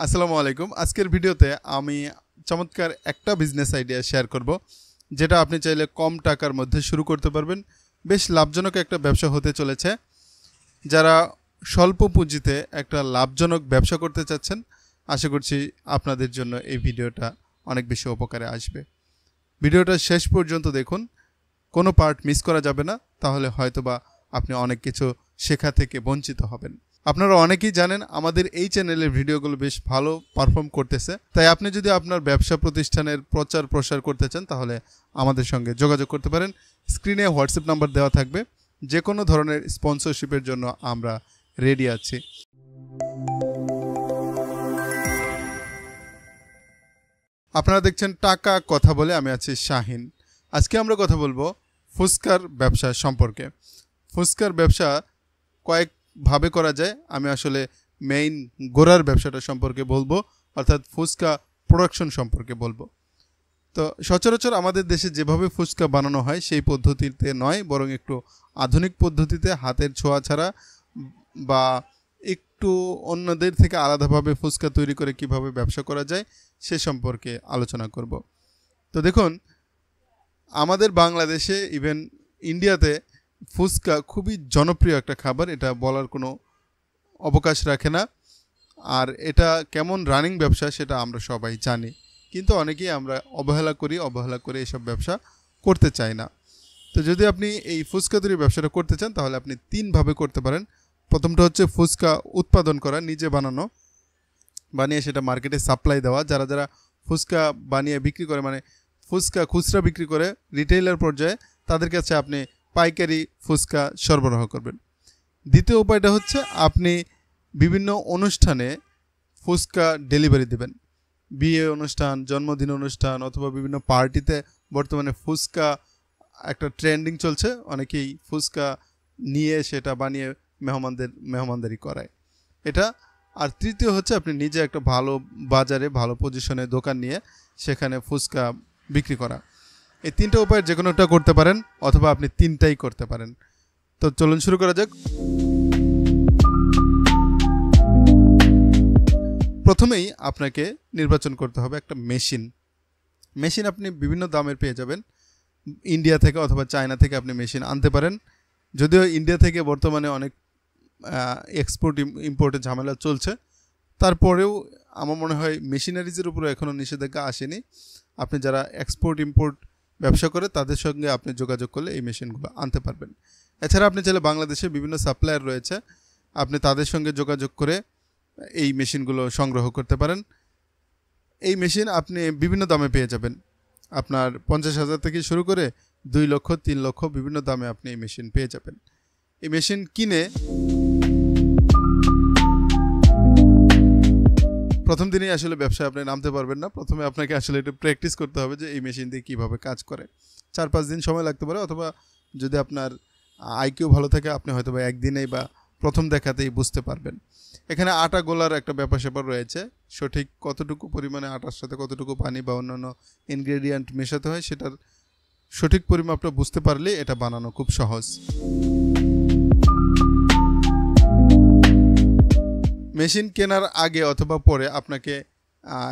আসসালামু আলাইকুম। আজকের ভিডিওতে আমি চমৎকার একটা বিজনেস আইডিয়া শেয়ার করব, যেটা আপনি চাইলে কম টাকার মধ্যে শুরু করতে পারবেন। বেশ লাভজনক একটা ব্যবসা হতে চলেছে। যারা স্বল্প পুঁজিতে একটা লাভজনক ব্যবসা করতে চাচ্ছেন, আশা করছি আপনাদের জন্য এই ভিডিওটা অনেক বেশি উপকারে আসবে। ভিডিওটা শেষ পর্যন্ত দেখুন, কোনো পার্ট মিস করা যাবে না, তাহলে হয়তোবা আপনি অনেক কিছু শেখা থেকে বঞ্চিত হবেন। আপনারা অনেকেই জানেন আমাদের এই চ্যানেলের ভিডিওগুলো বেশ ভালো পারফর্ম করতেছে, তাই আপনি যদি আপনার ব্যবসা প্রতিষ্ঠানের প্রচার প্রসার করতে চান তাহলে আমাদের সঙ্গে যোগাযোগ করতে পারেন। স্ক্রিনে হোয়াটসঅ্যাপ নাম্বার দেওয়া থাকবে। যে কোনো ধরনের স্পন্সরশিপের জন্য আমরা রেডি আছি। আপনারা দেখছেন টাকা কথা বলে, আমি আছি শাহিন। আজকে আমরা কথা বলবো ফুচকার ব্যবসা সম্পর্কে। ফুচকার ব্যবসা কয়েকভাবে করা যায়। আমি আসলে মেইন গোড়ার ব্যবসাটা সম্পর্কে বলবো, অর্থাৎ ফুচকা প্রোডাকশন সম্পর্কে বলবো। তো সচরাচর আমাদের দেশে যেভাবে ফুচকা বানানো হয় সেই পদ্ধতিতে নয়, বরং একটু আধুনিক পদ্ধতিতে হাতের ছোঁয়া ছাড়া বা একটু অন্যদের থেকে আলাদাভাবে ফুচকা তৈরি করে কিভাবে ব্যবসা করা যায় সে সম্পর্কে আলোচনা করব। তো দেখুন, আমাদের বাংলাদেশে ইভেন ইন্ডিয়াতে ফুচকা খুবই জনপ্রিয় একটা খাবার, এটা বলার কোনো অবকাশ রাখে না। আর এটা কেমন রানিং ব্যবসা সেটা আমরা সবাই জানি, কিন্তু অনেকেই আমরা অবহেলা করে এসব ব্যবসা করতে চাই না। তো যদি আপনি এই ফুচকা তৈরি ব্যবসাটা করতে চান তাহলে আপনি তিনভাবে করতে পারেন। প্রথমটা হচ্ছে ফুচকা উৎপাদন করা, নিজে বানিয়ে সেটা মার্কেটে সাপ্লাই দেওয়া। যারা যারা ফুচকা বানিয়ে বিক্রি করে, মানে ফুচকা খুচরা বিক্রি করে রিটেইলার পর্যায়ে, তাদের কাছে আপনি পাইকারি ফুচকা সরবরাহ করবেন। দ্বিতীয় উপায়টা হচ্ছে আপনি বিভিন্ন অনুষ্ঠানে ফুচকা ডেলিভারি দেবেন। বিয়ে অনুষ্ঠান, জন্মদিন অনুষ্ঠান অথবা বিভিন্ন পার্টিতে বর্তমানে ফুচকা একটা ট্রেন্ডিং চলছে। অনেকেই ফুচকা নিয়ে সেটা বানিয়ে মেহমানদারি করায় এটা। আর তৃতীয় হচ্ছে আপনি নিজে একটা ভালো বাজারে ভালো পজিশনে দোকান নিয়ে সেখানে ফুচকা বিক্রি করা। এই তিনটা উপায়ের যে কোনোটা করতে পারেন, অথবা আপনি তিনটাই করতে পারেন। তো চলুন শুরু করা যাক। প্রথমেই আপনাকে নির্বাচন করতে হবে একটা মেশিন আপনি বিভিন্ন দামের পেয়ে যাবেন। ইন্ডিয়া থেকে অথবা চায়না থেকে আপনি মেশিন আনতে পারেন। যদিও ইন্ডিয়া থেকে বর্তমানে অনেক এক্সপোর্ট ইম্পোর্টের ঝামেলা চলছে, তারপরেও আমার মনে হয় মেশিনারিজের উপরে এখনও নিষেধাজ্ঞা আসেনি। আপনি যারা এক্সপোর্ট ইম্পোর্ট ব্যবসা করে তাদের সঙ্গে আপনি যোগাযোগ করলে এই মেশিনগুলো আনতে পারবেন। এছাড়া আপনি চাইলে বাংলাদেশে বিভিন্ন সাপ্লায়ার রয়েছে, আপনি তাদের সঙ্গে যোগাযোগ করে এই মেশিনগুলো সংগ্রহ করতে পারেন। এই মেশিন আপনি বিভিন্ন দামে পেয়ে যাবেন। আপনার 50,000 থেকে শুরু করে 2 লক্ষ 3 লক্ষ বিভিন্ন দামে আপনি এই মেশিন পেয়ে যাবেন। এই মেশিন কিনে প্রথম দিনেই আসলে ব্যবসায় আপনি নামতে পারবেন না। প্রথমে আপনাকে আসলে একটু প্র্যাকটিস করতে হবে যে এই মেশিন দিয়ে কীভাবে কাজ করে। 4-5 দিন সময় লাগতে পারে, অথবা যদি আপনার আইকিউ ভালো থাকে আপনি হয়তো বা একদিনেই বা প্রথম দেখাতেই বুঝতে পারবেন। এখানে আটা গোলার একটা ব্যাপার স্যাপার রয়েছে। সঠিক কতটুকু পরিমাণে আটার সাথে কতটুকু পানি বা অন্যান্য ইনগ্রেডিয়েন্ট মেশাতে হয় সেটার সঠিক পরিমাপটা বুঝতে পারলে এটা বানানো খুব সহজ। মেশিন কেনার আগে অথবা পরে আপনাকে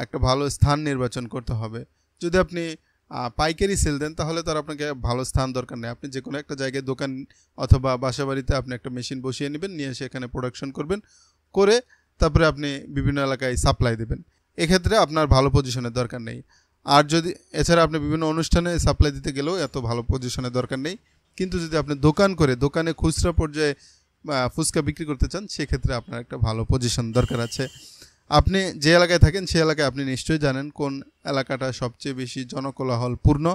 একটা ভালো স্থান নির্বাচন করতে হবে। যদি আপনি পাইকারি সেল দেন তাহলে তো আর আপনাকে ভালো স্থান দরকার নেই। আপনি যে কোনো একটা জায়গায় দোকান অথবা বাসাবাড়িতে আপনি একটা মেশিন বসিয়ে নেবেন, নিয়ে সেখানে প্রোডাকশন করবেন, করে তারপরে আপনি বিভিন্ন এলাকায় সাপ্লাই দেবেন। এক্ষেত্রে আপনার ভালো পজিশনের দরকার নেই। আর যদি এছাড়া আপনি বিভিন্ন অনুষ্ঠানে সাপ্লাই দিতে গেলেও এত ভালো পজিশনের দরকার নেই। কিন্তু যদি আপনি দোকানে খুচরা পর্যায়ে ফুচকা বিক্রি করতে চান, সেক্ষেত্রে আপনার একটা ভালো পজিশন দরকার আছে। আপনি যে এলাকায় থাকেন সে এলাকায় আপনি নিশ্চয়ই জানেন কোন এলাকাটা সবচেয়ে বেশি জনকোলাহলপূর্ণ,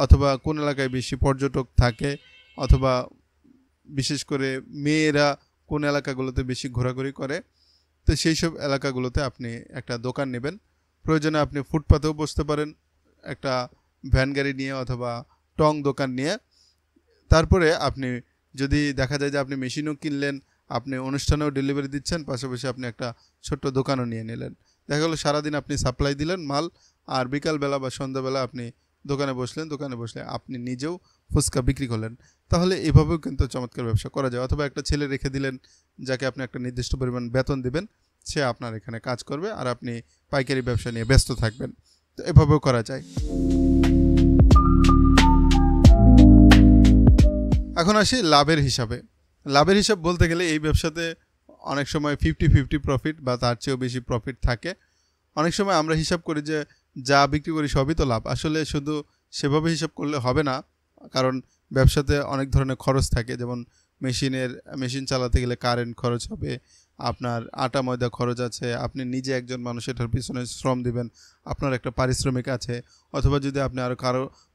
অথবা কোন এলাকায় বেশি পর্যটক থাকে, অথবা বিশেষ করে মেয়েরা কোন এলাকাগুলোতে বেশি ঘোরাঘুরি করে। তো সেই সব এলাকাগুলোতে আপনি একটা দোকান নেবেন। প্রয়োজনে আপনি ফুটপাতেও বসতে পারেন একটা ভ্যান গাড়ি নিয়ে অথবা টং দোকান নিয়ে। তারপরে আপনি যদি দেখা যায় যে আপনি মেশিনও কিনলেন, আপনি অনুষ্ঠানেও ডেলিভারি দিচ্ছেন, পাশাপাশি আপনি একটা ছোট্ট দোকানও নিয়ে নিলেন। দেখা গেলো সারাদিন আপনি সাপ্লাই দিলেন মাল, আর বিকালবেলা বা সন্ধ্যাবেলা আপনি দোকানে বসলে আপনি নিজেও ফুচকা বিক্রি করলেন। তাহলে এভাবেও কিন্তু চমৎকার ব্যবসা করা যায়। অথবা একটা ছেলে রেখে দিলেন যাকে আপনি একটা নির্দিষ্ট পরিমাণ বেতন দেবেন, সে আপনার এখানে কাজ করবে আর আপনি পাইকারি ব্যবসা নিয়ে ব্যস্ত থাকবেন। তো এভাবেও করা যায়। এখন আসি লাভের হিসাবে। লাভের হিসাব বলতে গেলে এই ব্যবসাতে অনেক সময় 50-50 প্রফিট বা তার চেয়েও বেশি প্রফিট থাকে। অনেক সময় আমরা হিসাব করি যে যা বিক্রি করি সবই তো লাভ। আসলে শুধু সেভাবে হিসাব করলে হবে না, কারণ ব্যবসাতে অনেক ধরনের খরচ থাকে। যেমন মেশিন চালাতে গেলে কারেন্ট খরচ হবে, আপনার আটা ময়দা খরচ আছে, আপনি নিজে একজন মানুষ এটার পিছনে শ্রম দিবেন, আপনার একটা পারিশ্রমিক আছে, অথবা যদি আপনি আরও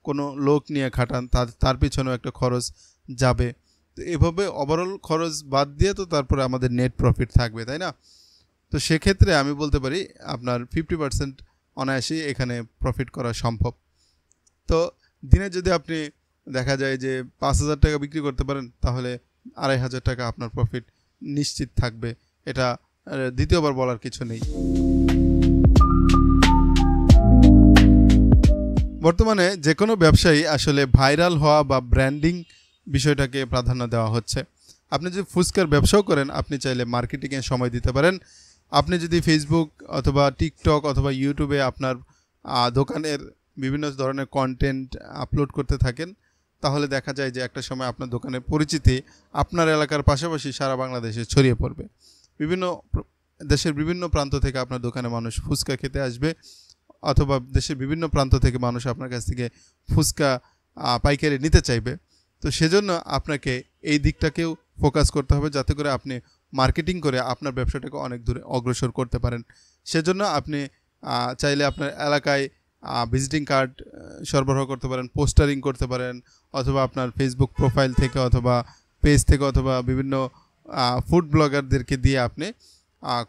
কোনো লোক নিয়ে খাটান তার পিছনেও একটা খরচ যাবে। তো এভাবে ওভারঅল খরচ বাদ দিয়ে তো তারপরে আমাদের নেট প্রফিট থাকবে, তাই না? তো সেক্ষেত্রে আমি বলতে পারি আপনার 50% অনায়াসেই এখানে প্রফিট করা সম্ভব। তো দিনে যদি আপনি দেখা যায় যে 5,000 টাকা বিক্রি করতে পারেন, তাহলে 2,500 টাকা আপনার প্রফিট নিশ্চিত থাকবে। এটা দ্বিতীয়বার বলার কিছু নেই। বর্তমানে যে কোনো ব্যবসায়ী আসলে ভাইরাল হওয়া বা ব্র্যান্ডিং বিষয়টাকে প্রাধান্য দেওয়া হচ্ছে। আপনি যদি ফুচকার ব্যবসাও করেন, আপনি চাইলে মার্কেটিংয়ে সময় দিতে পারেন। আপনি যদি ফেসবুক অথবা টিকটক অথবা ইউটিউবে আপনার দোকানের বিভিন্ন ধরনের কন্টেন্ট আপলোড করতে থাকেন, তাহলে দেখা যায় যে একটা সময় আপনার দোকানের পরিচিতি আপনার এলাকার পাশাপাশি সারা বাংলাদেশে ছড়িয়ে পড়বে। দেশের বিভিন্ন প্রান্ত থেকে আপনার দোকানে মানুষ ফুচকা খেতে আসবে, অথবা দেশের বিভিন্ন প্রান্ত থেকে মানুষ আপনার কাছ থেকে ফুচকা পাইকারি নিতে চাইবে। তো সেজন্য আপনাকে এই দিকটাকেও ফোকাস করতে হবে, যাতে করে আপনি মার্কেটিং করে আপনার ব্যবসাটাকে অনেক দূরে অগ্রসর করতে পারেন। সেজন্য আপনি চাইলে আপনার এলাকায় ভিজিটিং কার্ড সরবরাহ করতে পারেন, পোস্টারিং করতে পারেন, অথবা আপনার ফেসবুক প্রোফাইল থেকে অথবা পেজ থেকে অথবা বিভিন্ন ফুড ব্লগারদেরকে দিয়ে আপনি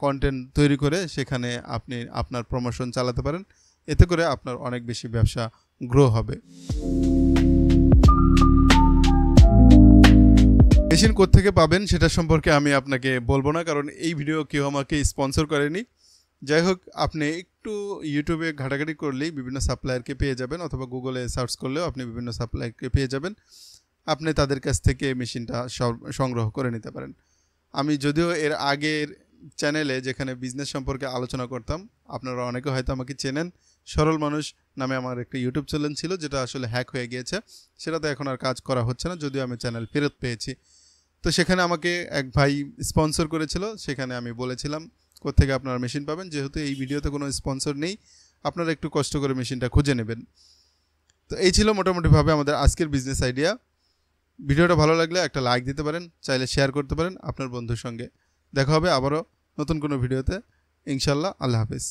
কন্টেন্ট তৈরি করে সেখানে আপনি আপনার প্রমোশন চালাতে পারেন। এতে করে আপনার অনেক বেশি ব্যবসা গ্রো হবে। মেশিন কোত্থেকে পাবেন সেটা সম্পর্কে আমি আপনাকে বলবো না, কারণ এই ভিডিও কেউ আমাকে স্পন্সর করেনি। যাই হোক, আপনি একটু ইউটিউবে ঘাটাঘাটি করলেই বিভিন্ন সাপ্লায়ারকে পেয়ে যাবেন, অথবা গুগলে সার্চ করলেও আপনি বিভিন্ন সাপ্লায়ারকে পেয়ে যাবেন। আপনি তাদের কাছ থেকে মেশিনটা সংগ্রহ করে নিতে পারেন। আমি যদিও এর আগের চ্যানেলে যেখানে বিজনেস সম্পর্কে আলোচনা করতাম, আপনারা অনেকে হয়তো আমাকে চেনেন, সরল মানুষ নামে আমার একটা ইউটিউব চ্যানেল ছিল, যেটা আসলে হ্যাক হয়ে গিয়েছে। সেটাতে এখন আর কাজ করা হচ্ছে না, যদিও আমি চ্যানেল ফেরত পেয়েছি। তো সেখানে আমাকে এক ভাই স্পন্সর করেছিল, সেখানে আমি বলেছিলাম কোত্থেকে আপনারা মেশিন পাবেন। যেহেতু এই ভিডিওতে কোনো স্পন্সর নেই, আপনারা একটু কষ্ট করে মেশিনটা খুঁজে নেবেন। তো এই ছিল মোটামুটিভাবে আমাদের আজকের বিজনেস আইডিয়া। ভিডিওটা ভালো লাগলে একটা লাইক দিতে পারেন, চাইলে শেয়ার করতে পারেন আপনার বন্ধুর সঙ্গে। দেখা হবে আবারও নতুন কোনো ভিডিওতে, ইনশাল্লাহ। আল্লাহ হাফেজ।